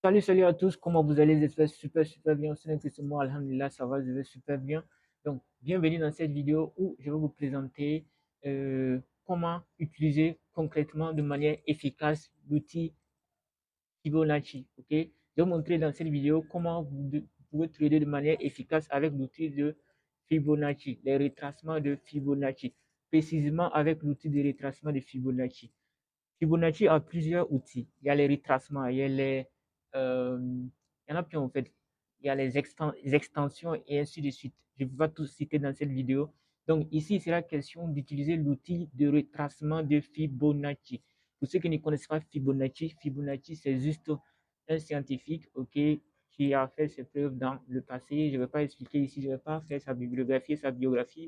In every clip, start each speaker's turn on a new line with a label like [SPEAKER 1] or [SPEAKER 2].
[SPEAKER 1] Salut à tous, comment vous allez? J'espère super bien. C'est moi, Alhamdulillah, ça va, je vais super bien. Donc, bienvenue dans cette vidéo où je vais vous présenter comment utiliser concrètement de manière efficace l'outil Fibonacci. Ok? Je vais vous montrer dans cette vidéo comment vous pouvez trader de manière efficace avec l'outil de Fibonacci, les retracements de Fibonacci, précisément avec l'outil de retracement de Fibonacci. Fibonacci a plusieurs outils. Il y a les retracements, il y en a plein en fait. Il y a les extensions et ainsi de suite. Je ne peux pas tous citer dans cette vidéo. Donc ici, c'est la question d'utiliser l'outil de retracement de Fibonacci. Pour ceux qui ne connaissent pas Fibonacci, Fibonacci, c'est juste un scientifique, ok, qui a fait ses preuves dans le passé. Je ne vais pas expliquer ici, je ne vais pas faire sa bibliographie,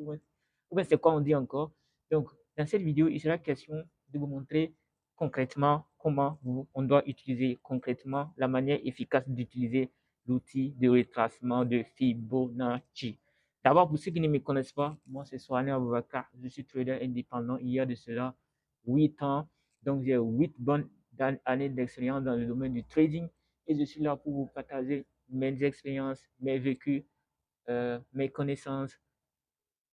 [SPEAKER 1] ou bien c'est quoi on dit encore. Donc, dans cette vidéo, il sera question de vous montrer concrètement comment on doit utiliser concrètement la manière efficace d'utiliser l'outil de retracement de Fibonacci. D'abord, pour ceux qui ne me connaissent pas, moi c'est Sohané Aboubakar, je suis trader indépendant il y a de cela 8 ans. Donc j'ai 8 bonnes années d'expérience dans le domaine du trading et je suis là pour vous partager mes expériences, mes vécus, mes connaissances,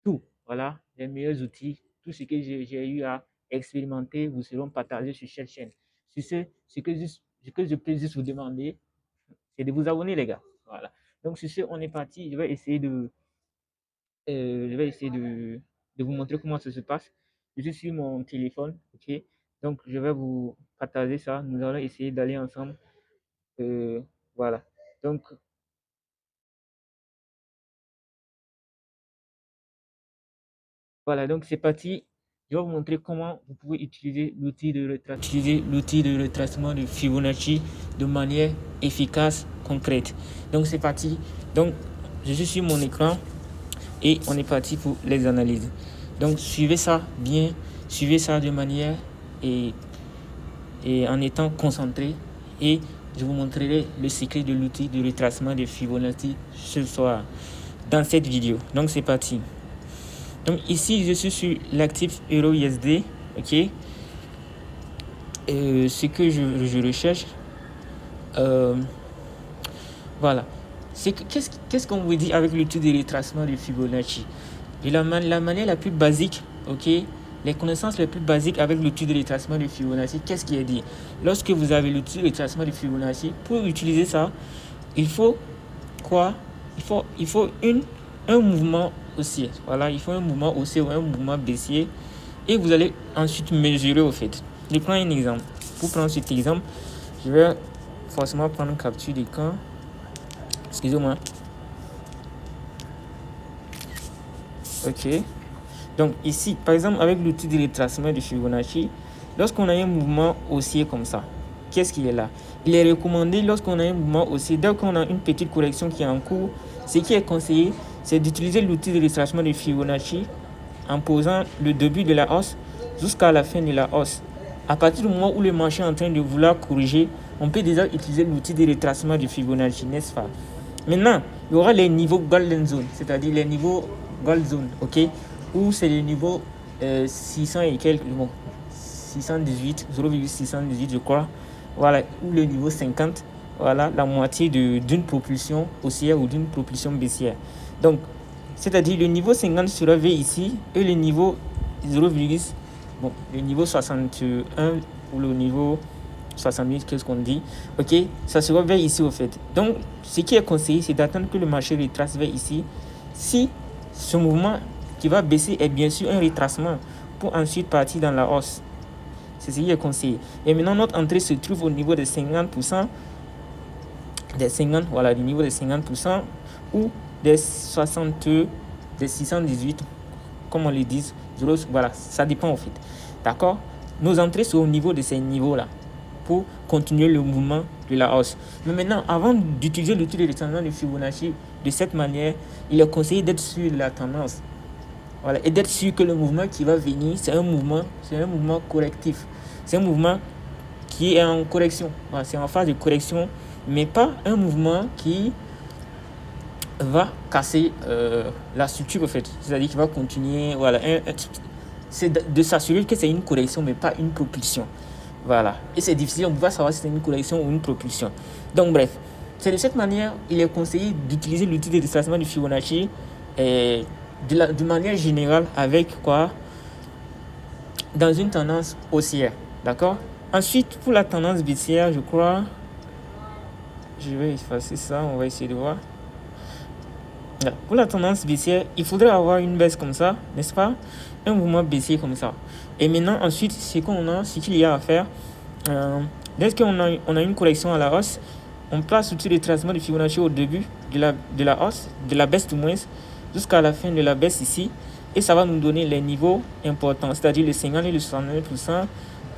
[SPEAKER 1] tout. Voilà, les meilleurs outils, tout ce que j'ai eu à expérimenter vous seront partagés sur cette chaîne. Sur ce que je peux juste vous demander, c'est de vous abonner, les gars. Voilà. Donc, sur ce, on est parti. Je vais essayer de vous montrer comment ça se passe. Je suis sur mon téléphone, ok. Donc, je vais vous partager ça. Nous allons essayer d'aller ensemble. Euh, voilà. Donc, Voilà, donc c'est parti. Je vais vous montrer comment vous pouvez utiliser l'outil de retracement de Fibonacci de manière efficace, concrète. Donc c'est parti. Donc je suis sur mon écran et on est parti pour les analyses. Donc suivez ça bien, suivez ça de manière et, et en étant concentré et je vous montrerai le secret de l'outil de retracement de Fibonacci ce soir dans cette vidéo. Donc c'est parti. Donc ici, je suis sur l'actif EURUSD, ok. Ce que je recherche, euh, voilà. Qu'est-ce qu'on vous dit avec l'outil de retracement de Fibonacci? La manière la plus basique, ok. Les connaissances les plus basiques avec l'outil de retracement de Fibonacci, qu'est-ce qui est dit? Lorsque vous avez l'outil de retracement de Fibonacci, pour utiliser ça, il faut quoi? Il faut un mouvement haussier. Voilà, il faut un mouvement haussier ou un mouvement baissier. Et vous allez ensuite mesurer au fait. Je prends un exemple. Pour prendre cet exemple, je vais forcément prendre une capture d'écran. Excusez-moi. Ok. Donc ici, par exemple, avec l'outil de retracement de Fibonacci, lorsqu'on a un mouvement haussier comme ça, qu'est-ce qui est là? Il est recommandé lorsqu'on a un mouvement haussier, dès qu'on a une petite correction qui est en cours, ce qui est conseillé, c'est d'utiliser l'outil de retracement de Fibonacci en posant le début de la hausse jusqu'à la fin de la hausse. À partir du moment où le marché est en train de vouloir corriger, on peut déjà utiliser l'outil de retracement de Fibonacci, n'est-ce pas? Maintenant, il y aura les niveaux Golden Zone, c'est-à-dire les niveaux Gold Zone, ok? Où c'est le niveau 600 et quelques, bon, 618, 0,618 je crois. Voilà, ou le niveau 50, voilà, la moitié d'une propulsion haussière ou d'une propulsion baissière. Donc, c'est-à-dire le niveau 50 sera V ici et le niveau 0, bon, le niveau 61 ou le niveau 70, qu'est-ce qu'on dit? Ok, ça sera vers ici au fait. Donc, ce qui est conseillé, c'est d'attendre que le marché retrace vers ici. Si ce mouvement qui va baisser est bien sûr un retracement pour ensuite partir dans la hausse. C'est ce qui est conseillé. Et maintenant, notre entrée se trouve au niveau de 50%, des 50, voilà, du niveau de 50% ou des 60, des 618, comme on le dit. Voilà, ça dépend en fait. D'accord? Nos entrées sont au niveau de ces niveaux-là pour continuer le mouvement de la hausse. Mais maintenant, avant d'utiliser l'outil de retracement de Fibonacci de cette manière, il est conseillé d'être sur la tendance. Voilà, et d'être sûr que le mouvement qui va venir, c'est un mouvement correctif. C'est un mouvement qui est en correction. Voilà, c'est en phase de correction, mais pas un mouvement qui va casser la structure, en fait. C'est-à-dire qu'il va continuer. Voilà, c'est de s'assurer que c'est une correction, mais pas une propulsion. Voilà. Et c'est difficile, on ne peut pas savoir si c'est une correction ou une propulsion. Donc bref, c'est de cette manière, il est conseillé d'utiliser l'outil de retracement de Fibonacci de manière générale avec quoi? Dans une tendance haussière. D'accord? Ensuite, pour la tendance baissière, je crois, je vais effacer ça, on va essayer de voir. Pour la tendance baissière, il faudrait avoir une baisse comme ça, n'est-ce pas? Un mouvement baissier comme ça. Et maintenant, ensuite, ce qu'il y a à faire, dès qu'on a une correction à la hausse, on place l'outil de retracement de Fibonacci au début de la hausse, de la baisse du moins, jusqu'à la fin de la baisse ici. Et ça va nous donner les niveaux importants, c'est-à-dire le 50 et le 69%.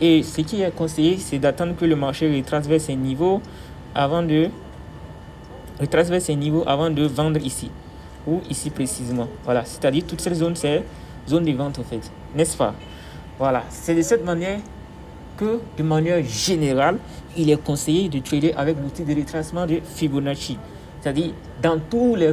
[SPEAKER 1] Et ce qui est conseillé, c'est d'attendre que le marché retrace vers ces niveaux avant de vendre ici. Ou ici précisément. Voilà, c'est-à-dire toute cette zone, c'est zone de vente en fait. N'est-ce pas? Voilà, c'est de cette manière que, de manière générale, il est conseillé de trader avec l'outil de retracement de Fibonacci. C'est-à-dire, dans tous les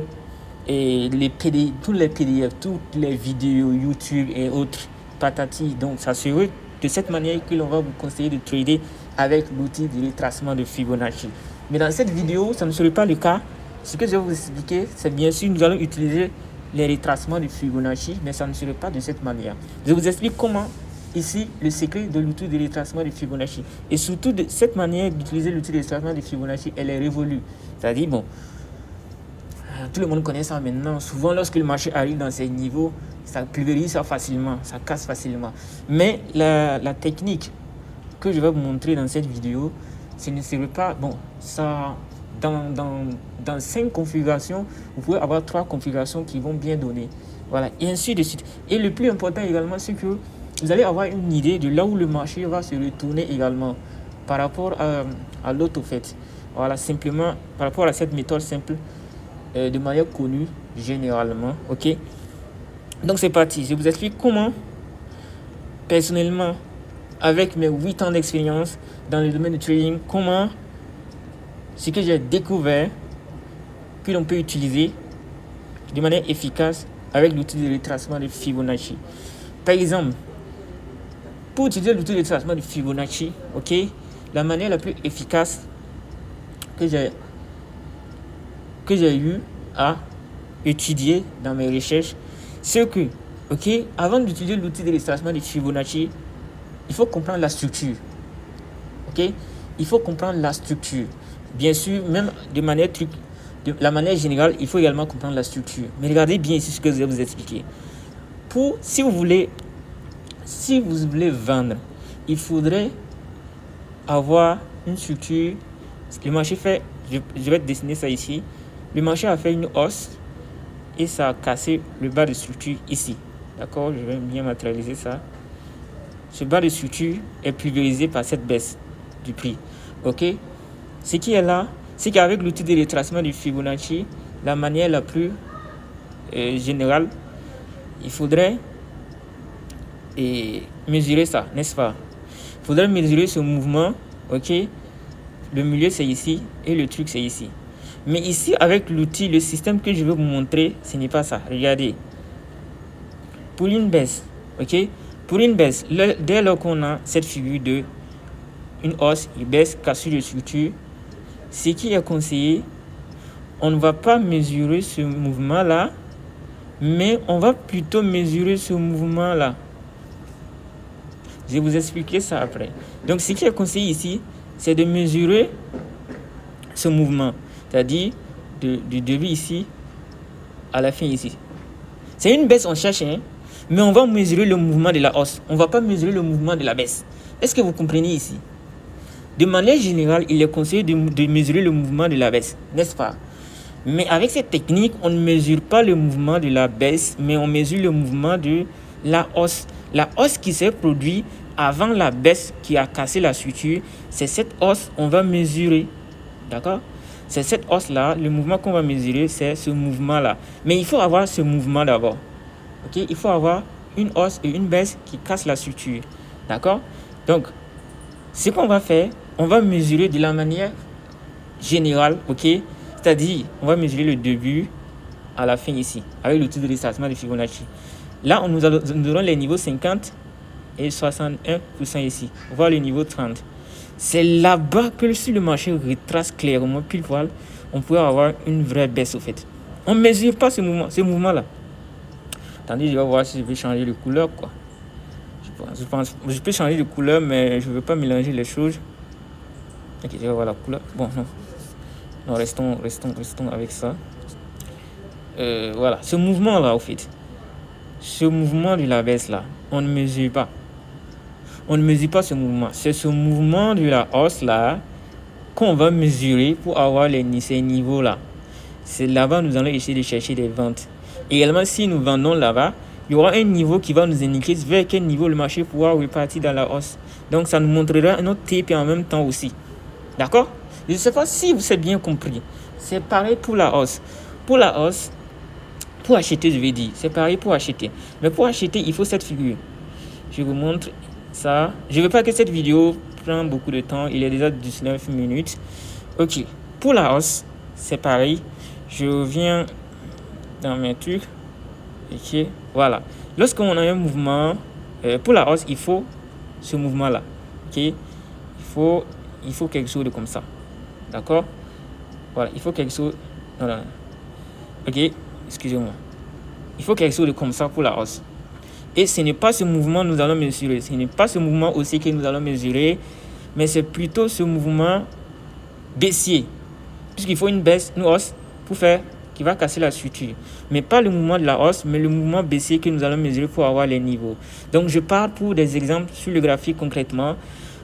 [SPEAKER 1] PDF, toutes les vidéos YouTube et autres patati. Donc, ça serait de cette manière que l'on va vous conseiller de trader avec l'outil de retracement de Fibonacci. Mais dans cette vidéo, ça ne serait pas le cas. Ce que je vais vous expliquer, c'est bien sûr, nous allons utiliser les retracements de Fibonacci, mais ça ne serait pas de cette manière. Je vous explique comment, ici, le secret de l'outil de retracement de Fibonacci. Et surtout, de cette manière d'utiliser l'outil de retracement de Fibonacci, elle est révolue. C'est-à-dire, bon, tout le monde connaît ça maintenant. Souvent, lorsque le marché arrive dans ces niveaux, ça pulvérise ça facilement, ça casse facilement. Mais la technique que je vais vous montrer dans cette vidéo, ce ne serait pas... Bon, ça... Dans 5 configurations, vous pouvez avoir 3 configurations qui vont bien donner. Voilà, et ainsi de suite. Et le plus important également, c'est que vous allez avoir une idée de là où le marché va se retourner également par rapport à l'autre au fait. Voilà, simplement par rapport à cette méthode simple de manière connue généralement. Ok, donc c'est parti. Je vous explique comment, personnellement, avec mes 8 ans d'expérience dans le domaine du trading, comment ce que j'ai découvert que l'on peut utiliser de manière efficace avec l'outil de retracement de Fibonacci. Par exemple, pour utiliser l'outil de retracement de Fibonacci, ok, la manière la plus efficace que j'ai eu à étudier dans mes recherches, c'est que, ok, avant d'utiliser l'outil de retracement de Fibonacci, il faut comprendre la structure. Ok, il faut comprendre la structure. Bien sûr, même de la manière générale, il faut également comprendre la structure. Mais regardez bien ici ce que je vais vous expliquer. Si vous voulez vendre, il faudrait avoir une structure. Le marché fait, je vais dessiner ça ici. Le marché a fait une hausse et ça a cassé le bas de structure ici. D'accord, je vais bien matérialiser ça. Ce bas de structure est pulvérisé par cette baisse du prix. Ok, ce qui est là, c'est qu'avec l'outil de retracement du Fibonacci, la manière la plus générale, il faudrait mesurer ça, n'est-ce pas? Il faudrait mesurer ce mouvement. Ok, le milieu c'est ici et le truc c'est ici. Mais ici, avec l'outil, le système que je vais vous montrer, ce n'est pas ça. Regardez, pour une baisse, ok, pour une baisse, dès lors qu'on a cette figure de une hausse, une baisse, cassure de structure, ce qui est conseillé, on ne va pas mesurer ce mouvement-là, mais on va plutôt mesurer ce mouvement-là. Je vais vous expliquer ça après. Donc, ce qui est conseillé ici, c'est de mesurer ce mouvement, c'est-à-dire du début ici à la fin ici. C'est une baisse, on cherche, hein, mais on va mesurer le mouvement de la hausse. On ne va pas mesurer le mouvement de la baisse. Est-ce que vous comprenez ici? De manière générale, il est conseillé de mesurer le mouvement de la baisse, n'est-ce pas? Mais avec cette technique, on ne mesure pas le mouvement de la baisse, mais on mesure le mouvement de la hausse. La hausse qui s'est produite avant la baisse qui a cassé la structure, c'est cette hausse qu'on va mesurer. D'accord? C'est cette hausse-là, le mouvement qu'on va mesurer, c'est ce mouvement-là. Mais il faut avoir ce mouvement d'abord. Ok? Il faut avoir une hausse et une baisse qui cassent la structure. D'accord? Donc, ce qu'on va faire, on va mesurer de la manière générale, ok? C'est-à-dire, on va mesurer le début à la fin ici, avec l'outil de retracement de Fibonacci. Là, nous aurons les niveaux 50 et 61% ici. Voir le niveau 30. C'est là-bas que si le marché retrace clairement pile poil, on pourrait avoir une vraie baisse au fait. On ne mesure pas ce mouvement-là. Attendez, je vais voir si je vais changer de couleur, quoi. Je peux changer de couleur, mais je ne veux pas mélanger les choses. Ok, je vais voir la couleur. Bon, non, restons avec ça. Voilà, ce mouvement-là, au fait. Ce mouvement de la baisse là, on ne mesure pas. On ne mesure pas ce mouvement. C'est ce mouvement de la hausse là qu'on va mesurer pour avoir ces niveaux là. C'est là-bas nous allons essayer de chercher des ventes. Également, si nous vendons là-bas, il y aura un niveau qui va nous indiquer vers quel niveau le marché pourra repartir dans la hausse. Donc, ça nous montrera un autre TP en même temps aussi. D'accord? Je ne sais pas si vous avez bien compris. C'est pareil pour la hausse. Pour la hausse, pour acheter, je vais dire, c'est pareil pour acheter. Mais pour acheter, il faut cette figure. Je vous montre ça. Je ne veux pas que cette vidéo prenne beaucoup de temps. Il est déjà 19 minutes. Ok. Pour la hausse, c'est pareil. Je reviens dans mes trucs. Ok. Voilà. Lorsqu'on a un mouvement, pour la hausse, il faut ce mouvement-là. Ok. Il faut quelque chose de comme ça. D'accord? Voilà. Il faut quelque chose. Non. Ok. Excusez-moi. Il faut quelque chose de comme ça pour la hausse. Et ce n'est pas ce mouvement que nous allons mesurer. Ce n'est pas ce mouvement aussi que nous allons mesurer. Mais c'est plutôt ce mouvement baissier. Puisqu'il faut une baisse, une hausse pour faire qui va casser la structure. Mais pas le mouvement de la hausse, mais le mouvement baissier que nous allons mesurer pour avoir les niveaux. Donc je parle pour des exemples sur le graphique concrètement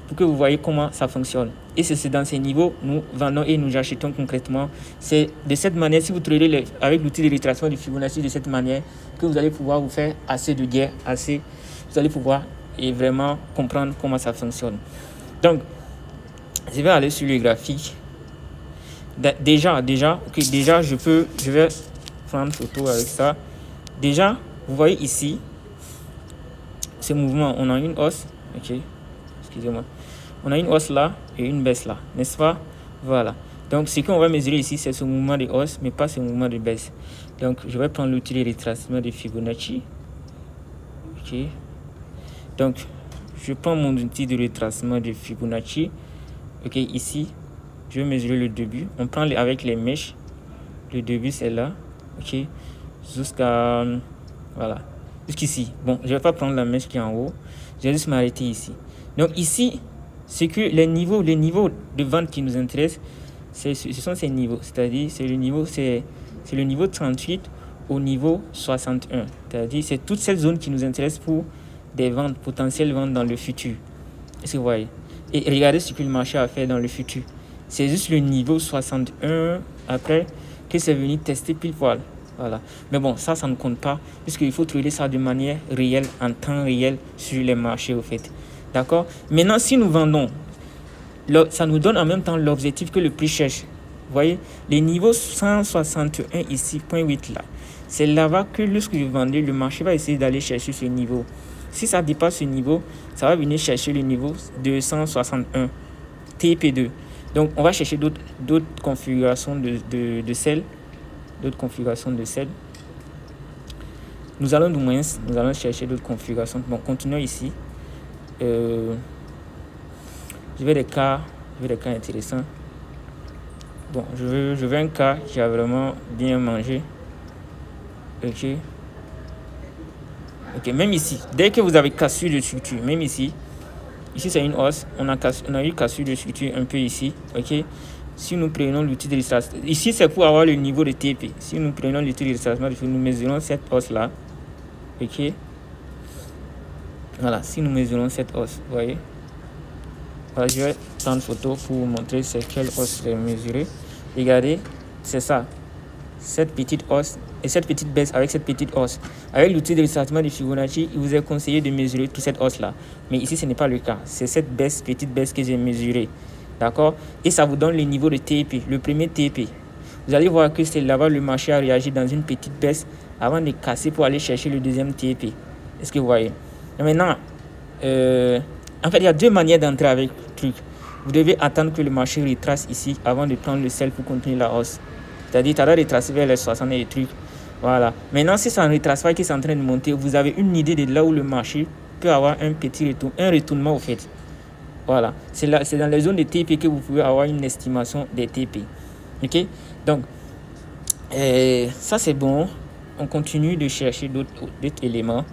[SPEAKER 1] pour que vous voyez comment ça fonctionne. Et c'est dans ces niveaux, nous vendons et nous achetons concrètement. C'est de cette manière, si vous tradez avec l'outil de retracement du Fibonacci de cette manière, que vous allez pouvoir vous faire assez de gains, vous allez pouvoir et vraiment comprendre comment ça fonctionne. Donc, je vais aller sur le graphique. Déjà, je vais prendre photo avec ça. Déjà, vous voyez ici, ce mouvement, on a une hausse, ok, excusez-moi. On a une hausse là et une baisse là, n'est-ce pas? Voilà. Donc, ce qu'on va mesurer ici, c'est ce mouvement de hausse, mais pas ce mouvement de baisse. Donc, je vais prendre l'outil de retracement de Fibonacci. Ok. Donc, je prends mon outil de retracement de Fibonacci. Ok, ici, je vais mesurer le début. On prend avec les mèches. Le début, c'est là. Ok. Jusqu'à... Voilà. Jusqu'ici. Bon, je ne vais pas prendre la mèche qui est en haut. Je vais juste m'arrêter ici. Donc, ici... c'est que les niveaux de vente qui nous intéressent, ce sont ces niveaux. C'est-à-dire, c'est le niveau 38 au niveau 61. C'est-à-dire, c'est toute cette zone qui nous intéresse pour des ventes, potentielles ventes dans le futur. Est-ce que vous voyez? Et regardez ce que le marché a fait dans le futur. C'est juste le niveau 61 après que c'est venu tester pile poil. Voilà. Mais bon, ça ne compte pas puisqu'il faut trader ça de manière réelle, en temps réel sur les marchés au fait. D'accord? Maintenant, si nous vendons, ça nous donne en même temps l'objectif que le prix cherche. Vous voyez, les niveaux 161 ici, 0.8 là. C'est là-bas que lorsque vous vendez, le marché va essayer d'aller chercher ce niveau. Si ça dépasse ce niveau, ça va venir chercher le niveau 261 TP2. Donc, on va chercher d'autres configurations de sel. D'autres configurations de sel. Nous allons chercher d'autres configurations. Bon, continuons ici. Je veux des cas intéressants. Bon, je veux un cas qui a vraiment bien mangé. Ok, même ici, dès que vous avez cassure de structure, même ici c'est une hausse, on a eu cassure de structure un peu ici. Ok, si nous prenons l'outil de retracement, ici c'est pour avoir le niveau de TP. Si nous prenons l'outil de retracement, nous mesurons cette hausse là. Ok, voilà, si nous mesurons cette hausse, vous voyez. Voilà, je vais prendre une photo pour vous montrer c'est quelle hausse j'ai mesurée. Regardez, c'est ça. Cette petite hausse et cette petite baisse avec cette petite hausse. Avec l'outil de retracement de Fibonacci, il vous est conseillé de mesurer toute cette hausse là. Mais ici, ce n'est pas le cas. C'est cette petite baisse que j'ai mesurée. D'accord? Et ça vous donne le niveau de TP, le premier TP. Vous allez voir que c'est là-bas le marché a réagi dans une petite baisse avant de casser pour aller chercher le deuxième TP. Est-ce que vous voyez? Et maintenant, en fait, il y a deux manières d'entrer avec le truc. Vous devez attendre que le marché retrace ici avant de prendre le sel pour continuer la hausse. C'est-à-dire, tu as retracé vers les 60 et les trucs. Voilà. Maintenant, si ça ne retrace pas et que c'est en train de monter, vous avez une idée de là où le marché peut avoir un retournement au fait. Voilà, c'est dans les zones de TP que vous pouvez avoir une estimation des TP. Ok, donc ça c'est bon. On continue de chercher d'autres éléments.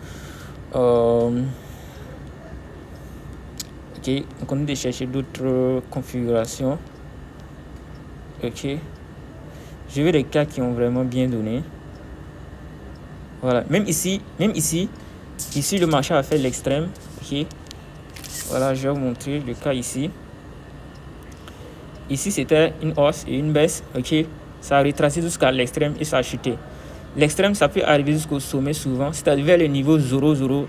[SPEAKER 1] Ok, on continue de chercher d'autres configurations. Ok, je veux des cas qui ont vraiment bien donné. Voilà, même ici, ici le marché a fait l'extrême. Ok, voilà, je vais vous montrer le cas ici. Ici, c'était une hausse et une baisse. Ok, ça a retracé jusqu'à l'extrême et ça a chuté. L'extrême, ça peut arriver jusqu'au sommet souvent, c'est-à-dire vers le niveau 0,0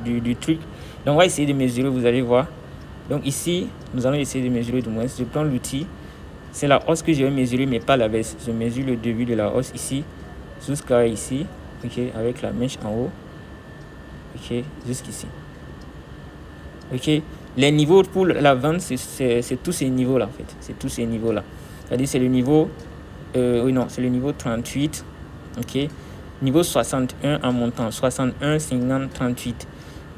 [SPEAKER 1] du truc. Donc, on va essayer de mesurer, vous allez voir. Donc, ici, nous allons essayer de mesurer du moins. Je prends l'outil. C'est la hausse que je vais mesurer, mais pas la baisse. Je mesure le début de la hausse ici, jusqu'à ici. Ok, avec la mèche en haut. Ok, jusqu'ici. Ok, les niveaux pour la vente, c'est tous ces niveaux-là, en fait. C'est tous ces niveaux-là. C'est-à-dire, c'est le niveau... oui, non, c'est le niveau 38. Ok, niveau 61 en montant. 61, 50, 38.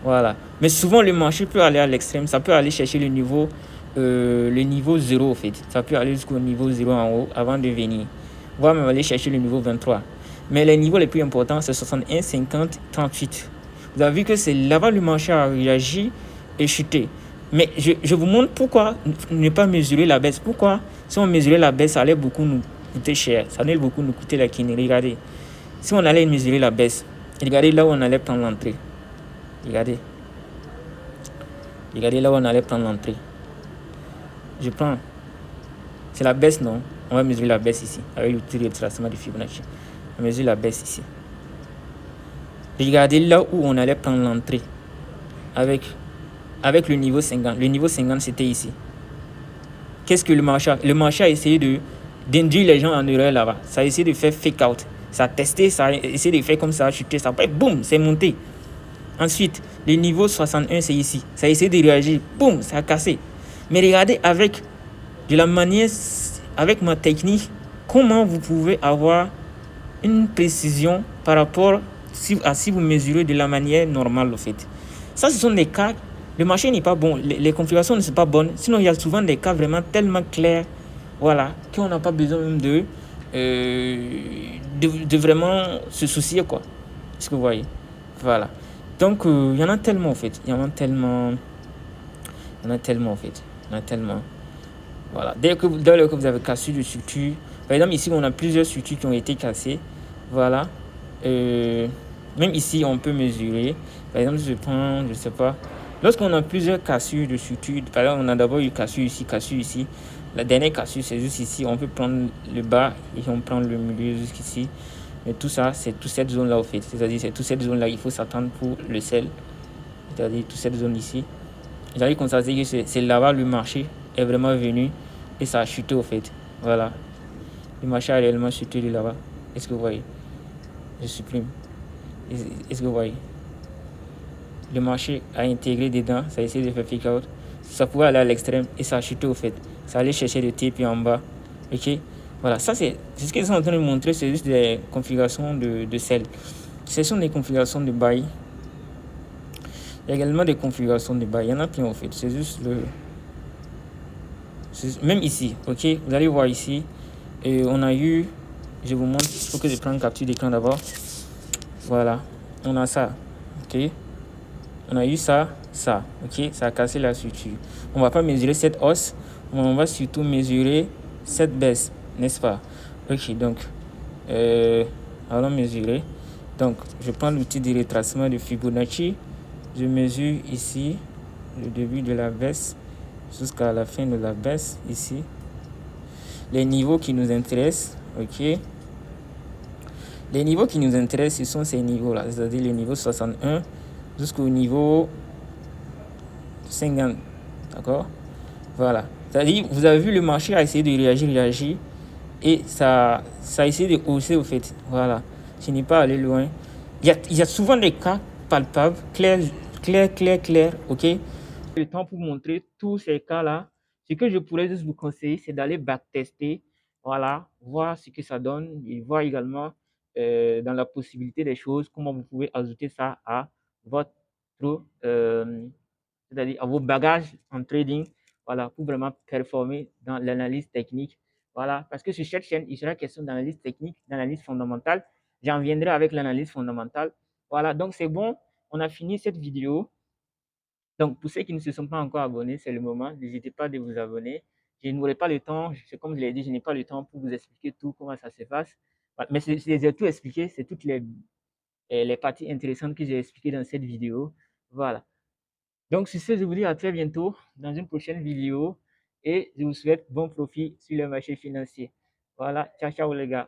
[SPEAKER 1] Voilà. Mais souvent, le marché peut aller à l'extrême. Ça peut aller chercher le niveau 0, en fait. Ça peut aller jusqu'au niveau 0 en haut avant de venir. Voire même aller chercher le niveau 23. Mais les niveaux les plus importants, c'est 61, 50, 38. Vous avez vu que c'est là-bas le marché a réagi et chuté. Mais je vous montre pourquoi ne pas mesurer la baisse. Pourquoi, si on mesurait la baisse, ça allait beaucoup nous coûter cher. Ça allait beaucoup nous coûter la kiné. Regardez. Si on allait mesurer la baisse, regardez là où on allait prendre l'entrée. Regardez. Regardez là où on allait prendre l'entrée. Je prends. C'est la baisse, non? On va mesurer la baisse ici. Avec l'outil de retracement de Fibonacci. On mesure la baisse ici. Regardez là où on allait prendre l'entrée. Avec le niveau 50. Le niveau 50, c'était ici. Qu'est-ce que le marché a? Le marché a essayé d'induire les gens en erreur là-bas. Ça a essayé de faire fake out. Ça a testé, ça a essayé de faire comme ça, chuter. Ça a boum, c'est monté. Ensuite, le niveau 61, c'est ici. Ça a essayé de réagir. Boum, ça a cassé. Mais regardez avec de la manière, avec ma technique, comment vous pouvez avoir une précision par rapport à si vous mesurez de la manière normale, en fait. Ça, ce sont des cas, le marché n'est pas bon, les configurations ne sont pas bonnes. Sinon, il y a souvent des cas vraiment tellement clairs, voilà, qu'on n'a pas besoin même de vraiment se soucier, quoi. Est-ce que vous voyez? Voilà. Donc, il y en a tellement, en fait. Il y en a tellement, en fait. Il y en a tellement. Voilà. Dès que vous avez cassé de structure, par exemple, ici, on a plusieurs structures qui ont été cassées. Voilà. Même ici, on peut mesurer. Par exemple, je prends, je sais pas. Lorsqu'on a plusieurs cassures de structure, par exemple, on a d'abord eu cassure ici, cassure ici. La dernière cassure, c'est juste ici. On peut prendre le bas et on prend le milieu jusqu'ici. Mais tout ça, c'est toute cette zone-là, au fait. C'est-à-dire, c'est toute cette zone-là, il faut s'attendre pour le sel. C'est-à-dire, toute cette zone ici. J'arrive à constater que c'est là-bas le marché est vraiment venu et ça a chuté, au fait. Voilà. Le marché a réellement chuté de là-bas. Est-ce que vous voyez? Je supprime. Est-ce que vous voyez? Le marché a intégré dedans, ça a essayé de faire fake out. Ça pouvait aller à l'extrême et ça a chuté, au fait. Ça allait chercher le TP en bas. Ok? Voilà, ça c'est ce qu'ils sont en train de montrer, c'est juste des configurations de sell. Ce sont des configurations de buy. Il y a également des configurations de buy. Il y en a plein, en fait. C'est juste même ici, ok? Vous allez voir ici. Et on a eu. Je vous montre. Il faut que je prenne une capture d'écran d'abord. Voilà. On a ça. Ok? On a eu ça, ok, ça a cassé la structure. On va pas mesurer cette hausse, on va surtout mesurer cette baisse, n'est-ce pas? Ok, donc, allons mesurer. Donc, je prends l'outil de retracement de Fibonacci. Je mesure ici le début de la baisse jusqu'à la fin de la baisse, ici. Les niveaux qui nous intéressent, ok. Les niveaux qui nous intéressent, ce sont ces niveaux-là, c'est-à-dire le niveau 61 jusqu'au niveau 50. D'accord? Voilà. C'est-à-dire, vous avez vu, le marché a essayé de réagir. Et ça a essayé de hausser, au fait. Voilà. Je n'ai pas allé loin. Il y a souvent des cas palpables, clairs. OK? Le temps pour montrer tous ces cas-là. Ce que je pourrais juste vous conseiller, c'est d'aller backtester. Voilà. Voir ce que ça donne. Et voir également dans la possibilité des choses, comment vous pouvez ajouter ça à votre pro, c'est-à-dire à vos bagages en trading, voilà, pour vraiment performer dans l'analyse technique. Voilà, parce que sur cette chaîne, il sera question d'analyse technique, d'analyse fondamentale. J'en viendrai avec l'analyse fondamentale. Voilà, donc c'est bon, on a fini cette vidéo. Donc, pour ceux qui ne se sont pas encore abonnés, c'est le moment. N'hésitez pas de vous abonner. Je n'aurai pas le temps, comme je l'ai dit, je n'ai pas le temps pour vous expliquer tout, comment ça se passe. Voilà, mais j'ai tout expliqué, c'est toutes les parties intéressantes que j'ai expliquées dans cette vidéo. Voilà. Donc, sur ce, je vous dis à très bientôt dans une prochaine vidéo et je vous souhaite bon profit sur le marché financier. Voilà, ciao, ciao les gars.